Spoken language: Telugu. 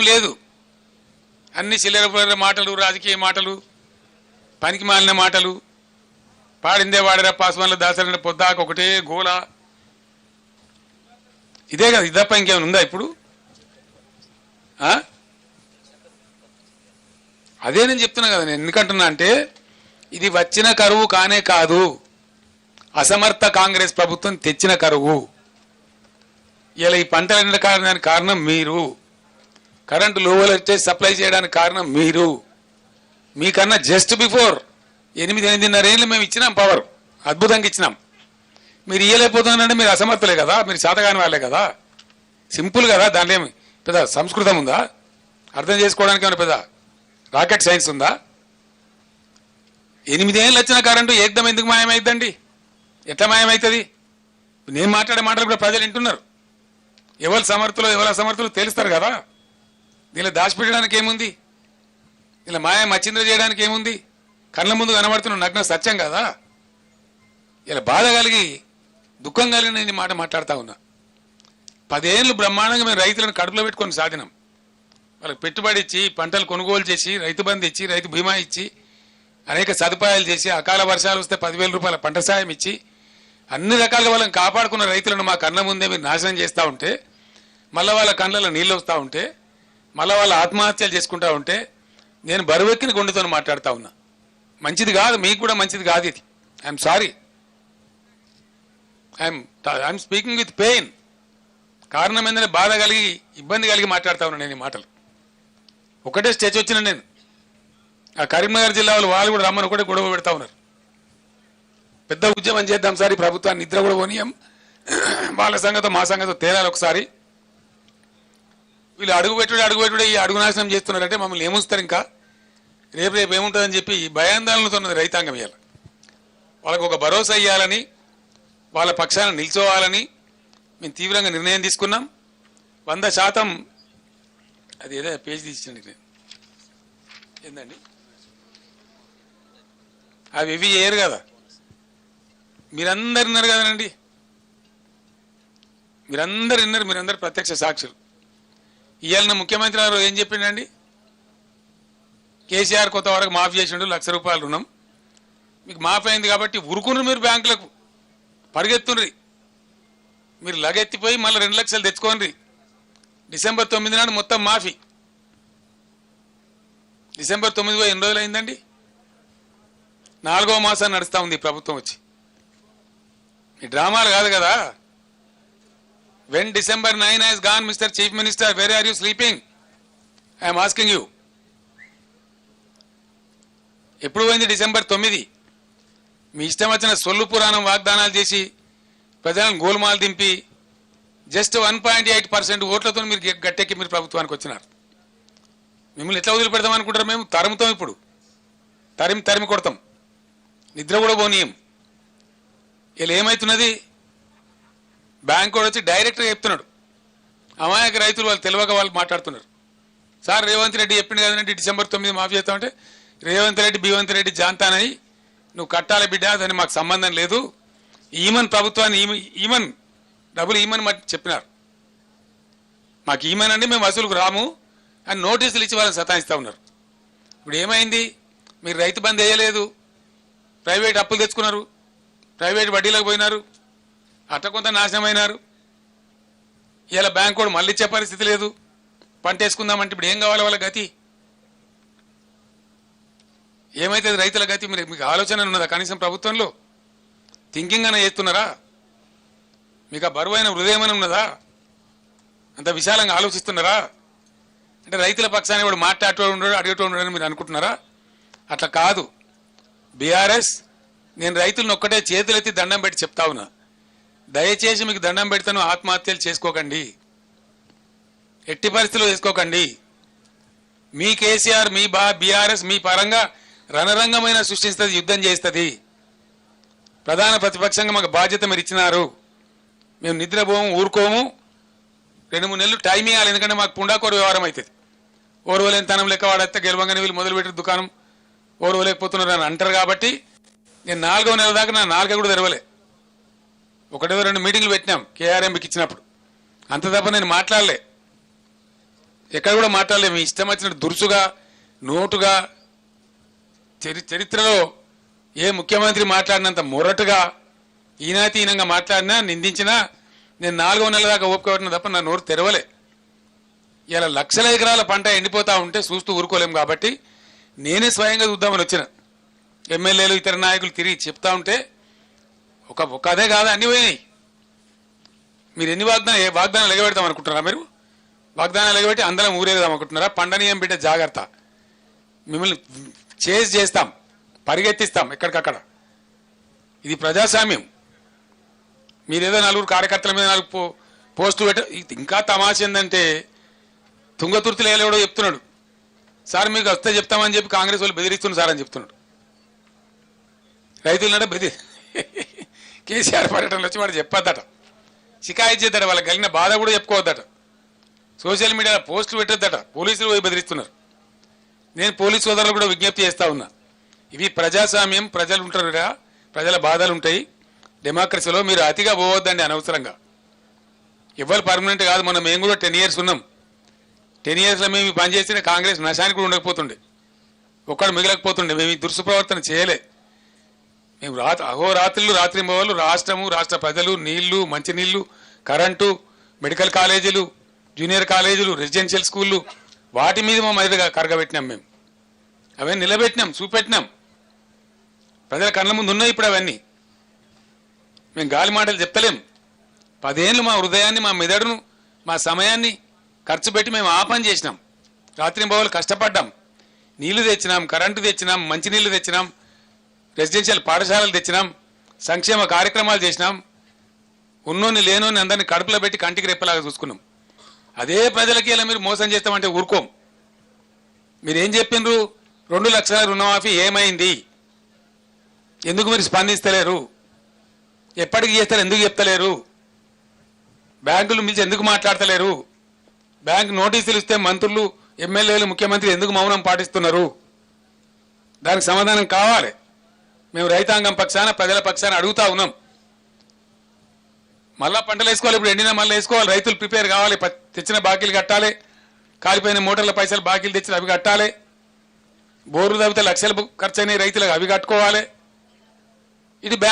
లేదు. అన్ని చిల్లర మాటలు, రాజకీయ మాటలు, పనికి మాలిన మాటలు, పాడిందే వాడరా పాస్వాన్ల దాసరి పొద్దాక ఒకటే గోల. ఇదే కదా, ఇది తప్ప ఇంకేమైనా ఉందా ఇప్పుడు? అదే నేను చెప్తున్నా కదా. నేను ఎందుకంటున్నా అంటే ఇది వచ్చిన కరువు కానే కాదు, అసమర్థ కాంగ్రెస్ ప్రభుత్వం తెచ్చిన కరువు. ఇలా ఈ పంటలు ఎండ కారణానికి కారణం మీరు, కరెంటు లో వోల్టేజ్ సప్లై చేయడానికి కారణం మీరు. మీకన్నా జస్ట్ బిఫోర్ 8-8.5 ఏళ్ళు మేము ఇచ్చినాం పవర్, అద్భుతంగా ఇచ్చినాం. మీరు ఇయ్యలేకపోతున్నారంటే మీరు అసమర్థులే కదా, మీరు శాతగాని వాళ్ళే కదా. సింపుల్ కదా, దాంట్లో ఏమి పెద్ద సంస్కృతం ఉందా? అర్థం చేసుకోవడానికి ఏమైనా పెద్ద రాకెట్ సైన్స్ ఉందా? 8 ఏళ్ళు వచ్చిన కరెంటు ఏకదం ఎందుకు మాయమైందండి? ఎట్లా మాయమవుతుంది? నేను మాట్లాడే మాటలు కూడా ప్రజలు వింటున్నారు. ఎవరు సమర్థులు ఎవరు అసమర్థులు తెలుస్తారు కదా. దీనిలో దాచిపెట్టడానికి ఏముంది? ఇలా మాయం మచ్చింద్ర చేయడానికి ఏముంది? కళ్ళ ముందు కనబడుతున్న నగ్న సత్యం కదా. ఇలా బాధ కలిగి దుఃఖం కలిగిన నేను మాట మాట్లాడుతూ ఉన్నా. 10 ఏళ్ళు బ్రహ్మాండంగా మేము రైతులను కడుపులో పెట్టుకొని సాధినాం. వాళ్ళకి పెట్టుబడి ఇచ్చి, పంటలు కొనుగోలు చేసి, రైతు బంధు ఇచ్చి, రైతు బీమా ఇచ్చి, అనేక సదుపాయాలు చేసి, అకాల వర్షాలు వస్తే 10,000 రూపాయల పంట సాయం ఇచ్చి, అన్ని రకాలుగా వాళ్ళని కాపాడుకున్న రైతులను మా కళ్ళ ముందే మీరు నాశనం చేస్తూ ఉంటే, మళ్ళీ వాళ్ళ కళ్ళలో నీళ్ళు వస్తూ ఉంటే, మళ్ళీ వాళ్ళ ఆత్మహత్యలు చేసుకుంటా ఉంటే నేను బరువెక్కిన గుండెతో మాట్లాడుతూ ఉన్నా. మంచిది కాదు, మీకు కూడా మంచిది కాదు ఇది. I'm sorry, I'm speaking with pain. కారణం ఏంటంటే బాధ కలిగి, ఇబ్బంది కలిగి మాట్లాడుతూ ఉన్నా నేను ఈ మాటలు. ఒకటే స్టేజ్ వచ్చిన నేను ఆ కరీంనగర్ జిల్లా వాళ్ళు కూడా రమ్మని ఒకటే గొడవ పెడతా ఉన్నారు. పెద్ద ఉద్యమం చేద్దాం సార్, ఈ ప్రభుత్వాన్ని నిద్ర కూడా పోనీయం, వాళ్ళ సంగతో మా సంగతో తేలాలి ఒకసారి. వీళ్ళు అడుగుపెట్టుడే ఈ అడుగు నాశనం చేస్తున్నారంటే మమ్మల్ని ఏముస్తారు? ఇంకా రేపు ఏముంటుందని చెప్పి భయాందోళనతో ఉన్నది రైతాంగం. ఇవ్వాలి వాళ్ళకు ఒక భరోసా ఇవ్వాలని, వాళ్ళ పక్షాన నిల్చోవాలని మేము తీవ్రంగా నిర్ణయం తీసుకున్నాం. 100% అది ఏదో పేజీ తీసిండి ఏందండి, అవి ఇవి చేయరు కదా. మీరందరు విన్నారు కదనండి, మీరందరు విన్నారు, మీరందరు ప్రత్యక్ష సాక్షులు. ఇవాళ ముఖ్యమంత్రి గారు ఏం చెప్పిండండి? కేసీఆర్ కొత్త వరకు మాఫీ చేసిండు, ₹1,00,000 రుణం మీకు మాఫీ అయింది కాబట్టి ఉరుకున్నారు మీరు బ్యాంకులకు, పరిగెత్తుండ్రి. మీరు లగెత్తిపోయి మళ్ళీ 2 లక్షలు తెచ్చుకోండి. డిసెంబర్ 9 నాడు మొత్తం మాఫీ. డిసెంబర్ 9 పోయి ఎన్ని రోజులు అయిందండి? 4వ మాసాన్ని నడుస్తూ ఉంది ప్రభుత్వం వచ్చి. ఈ డ్రామాలు కాదు కదా. When December 9 has gone, Mr. Chief Minister, where are you sleeping? I am asking you. ఎప్పుడు పోయింది డిసెంబర్ 9? మీ ఇష్టం వచ్చిన సొల్లు పురాణం వాగ్దానాలు చేసి ప్రజలను గోల్మాల్ దింపి జస్ట్ 1.8% ఓట్లతో మీరు గట్టెక్కి మీరు ప్రభుత్వానికి వచ్చినారు. మిమ్మల్ని ఎట్లా వదిలిపెడతాం అనుకుంటారు? మేము తరుముతాం, ఇప్పుడు తరిమి కొడతాం, నిద్ర కూడా పోనీయం. ఇలా ఏమవుతున్నది? బ్యాంకు కూడా వచ్చి డైరెక్ట్గా చెప్తున్నాడు. అమాయక రైతులు వాళ్ళు తెలియక వాళ్ళు మాట్లాడుతున్నారు. సార్ రేవంత్ రెడ్డి చెప్పింది కదండి డిసెంబర్ 9 మాఫీ చేస్తామంటే, రేవంత్ రెడ్డి బీవంత్ రెడ్డి జాంతానని నువ్వు కట్టాలి బిడ్డ, దాన్ని మాకు సంబంధం లేదు, ఈమన్ ప్రభుత్వాన్ని ఈమన్ డబ్బులు ఈమని చెప్పినారు. మాకు ఈమనండి, మేము వసూలుకు రాము అని నోటీసులు ఇచ్చి వాళ్ళని సతాయిస్తూ ఉన్నారు. ఇప్పుడు ఏమైంది? మీరు రైతు బంద్ వేయలేదు, ప్రైవేట్ అప్పులు తెచ్చుకున్నారు, ప్రైవేట్ వడ్డీలకు పోయినారు, అట్ట కొంత నాశనమైనారు. ఇలా బ్యాంకు కూడా మళ్ళీ ఇచ్చే పరిస్థితి లేదు. పంట వేసుకుందామంటే ఇప్పుడు ఏం కావాలి వాళ్ళ గతి? ఏమైతుంది రైతుల గతి? మీకు ఆలోచన ఉన్నదా కనీసం? ప్రభుత్వంలో థింకింగ్ అన్న చేస్తున్నారా? మీకు ఆ బరువైన హృదయం అని ఉన్నదా? అంత విశాలంగా ఆలోచిస్తున్నారా? అంటే రైతుల పక్షాన్ని వాడు మాట్లాడటం ఉండడు, అడిగటం ఉండడని మీరు అనుకుంటున్నారా? అట్లా కాదు. బీఆర్ఎస్, నేను రైతులను ఒక్కటే చేతులెత్తి దండం పెట్టి చెప్తా ఉన్నా, దయచేసి మీకు దండం పెడతాను, ఆత్మహత్యలు చేసుకోకండి, ఎట్టి పరిస్థితుల్లో చేసుకోకండి. మీ కేసీఆర్, మీ బీఆర్ఎస్ మీ పరంగా రణరంగమైన సృష్టిస్తుంది, యుద్ధం చేస్తుంది. ప్రధాన ప్రతిపక్షంగా మాకు బాధ్యత మీరు ఇచ్చినారు. మేము నిద్రపోము, ఊరుకోము. 2-3 నెలలు టైం ఇవ్వాలి, ఎందుకంటే మాకు పుండాకోరు వ్యవహారం అవుతుంది. ఓర్వలేని తనం లెక్క వాడైతే గెలవంగానే వీళ్ళు మొదలుపెట్టిన దుకాణం ఓర్వలేకపోతున్నారు అని అంటారు. కాబట్టి నేను 4వ నెల దాకా నా 4 కూడా తెరవలే. 1-2 మీటింగ్లు పెట్టినాం కేఆర్ఎంకి ఇచ్చినప్పుడు, అంత తప్ప నేను మాట్లాడలే. ఎక్కడ కూడా మాట్లాడలేము. మీ ఇష్టం వచ్చినట్టు దురుసుగా నోటుగా చరిత్రలో ఏ ముఖ్యమంత్రి మాట్లాడినంత మొరటుగా ఈనాతీనంగా మాట్లాడినా నిందించినా నేను 4వ నెల దాకా ఓపికబట్టిన తప్ప నా నోరు తెరవలే. ఇలా లక్షల ఎకరాల పంట ఎండిపోతా ఉంటే చూస్తూ ఊరుకోలేము కాబట్టి నేనే స్వయంగా చూద్దామని వచ్చిన. ఎమ్మెల్యేలు ఇతర నాయకులు తిరిగి చెప్తా ఉంటే ఒక అదే కాదు అన్ని పోయినాయి. మీరు ఎన్ని వాగ్దానాలు ఎగబెడతాం అనుకుంటున్నారా? మీరు వాగ్దానాలు ఎగబెట్టి అందరం ఊరేగదాం అనుకుంటున్నారా? పండనీయం బిడ్డ జాగ్రత్త, మిమ్మల్ని చేస్తాం, పరిగెత్తిస్తాం ఎక్కడికక్కడ. ఇది ప్రజాస్వామ్యం. మీరేదో 4 కార్యకర్తల మీద 4 పోస్టులు ఇంకా తమాష ఏంటంటే తుంగతుర్తిలో ఎవడో చెప్తున్నాడు, సార్ మీకు వస్తే చెప్తామని చెప్పి కాంగ్రెస్ వాళ్ళు బెదిరిస్తున్నారు సార్ అని చెప్తున్నాడు. రైతులనట కేసీఆర్ పర్యటనలు వచ్చి వాడు చెప్పొద్దట, షికాయత్ చేద్దట, వాళ్ళకి కలిగిన బాధ కూడా చెప్పుకోవద్దట, సోషల్ మీడియాలో పోస్టులు పెట్టొద్దట, పోలీసులు పోయి బెదిరిస్తున్నారు. నేను పోలీసు సోదరులు కూడా విజ్ఞప్తి చేస్తా ఉన్నా, ఇవి ప్రజాస్వామ్యం, ప్రజలు ఉంటారుగా, ప్రజల బాధలు ఉంటాయి. డెమోక్రసీలో మీరు అతిగా పోవద్దండి అనవసరంగా. ఎవరు పర్మనెంట్ కాదు. మేము కూడా 10 years ఉన్నాం. 10 yearsలో మేము పనిచేసిన కాంగ్రెస్ నశానికి కూడా ఉండకపోతుండే, ఒక్కడు మిగలకపోతుండే. మేము ఈ దుష్ప్రవర్తన చేయలే. మేము అహోరాత్రులు రాత్రింబవళ్ళు రాష్ట్రము, రాష్ట్ర ప్రజలు, నీళ్లు, మంచినీళ్లు, కరెంటు, మెడికల్ కాలేజీలు, జూనియర్ కాలేజీలు, రెసిడెన్షియల్ స్కూళ్ళు, వాటి మీద మా మీదుగా కరగబెట్టినాం. మేము అవన్నీ నిలబెట్టినాం, చూపెట్టినాం. ప్రజల కళ్ళ ముందు ఉన్నాయి ఇప్పుడు అవన్నీ. మేము గాలి మాటలు చెప్తలేం. 10 ఏళ్ళు మా హృదయాన్ని, మా మెదడును, మా సమయాన్ని ఖర్చు పెట్టి మేము ఆ పని చేసినాం. రాత్రింబవళ్ళు కష్టపడ్డాం. నీళ్లు తెచ్చినాం, కరెంటు తెచ్చినాం, మంచినీళ్లు తెచ్చినాం, రెసిడెన్షియల్ పాఠశాలలు తెచ్చినాం, సంక్షేమ కార్యక్రమాలు చేసినాం. ఉన్నోని లేనోని అందరినీ కడుపులో పెట్టి కంటికి రెప్పలాగా చూసుకున్నాం. అదే ప్రజలకి ఇలా మీరు మోసం చేస్తామంటే ఊరుకోం. మీరేం చెప్పిండ్రు? 2 లక్షల రుణమాఫీ ఏమైంది? ఎందుకు మీరు స్పందిస్తలేరు? ఎప్పటికి చేస్తారు? ఎందుకు చెప్తలేరు? బ్యాంకులు మించి ఎందుకు మాట్లాడతలేరు? బ్యాంకు నోటీసులు ఇస్తే మంత్రులు, ఎమ్మెల్యేలు, ముఖ్యమంత్రి ఎందుకు మౌనం పాటిస్తున్నారు? దానికి సమాధానం కావాలి. మేము రైతాంగం పక్షాన, ప్రజల పక్షాన అడుగుతా ఉన్నాం. మళ్ళా పంటలు వేసుకోవాలి. ఇప్పుడు ఎండినా మళ్ళీ వేసుకోవాలి. రైతులు ప్రిపేర్ కావాలి. తెచ్చిన బాకీలు కట్టాలి. కాలిపోయిన మోటార్ల పైసలు బాకీలు తెచ్చిన అవి కట్టాలి. బోర్లు తవ్వితే లక్షలు ఖర్చు అయినాయి రైతులకు, అవి కట్టుకోవాలి. ఇది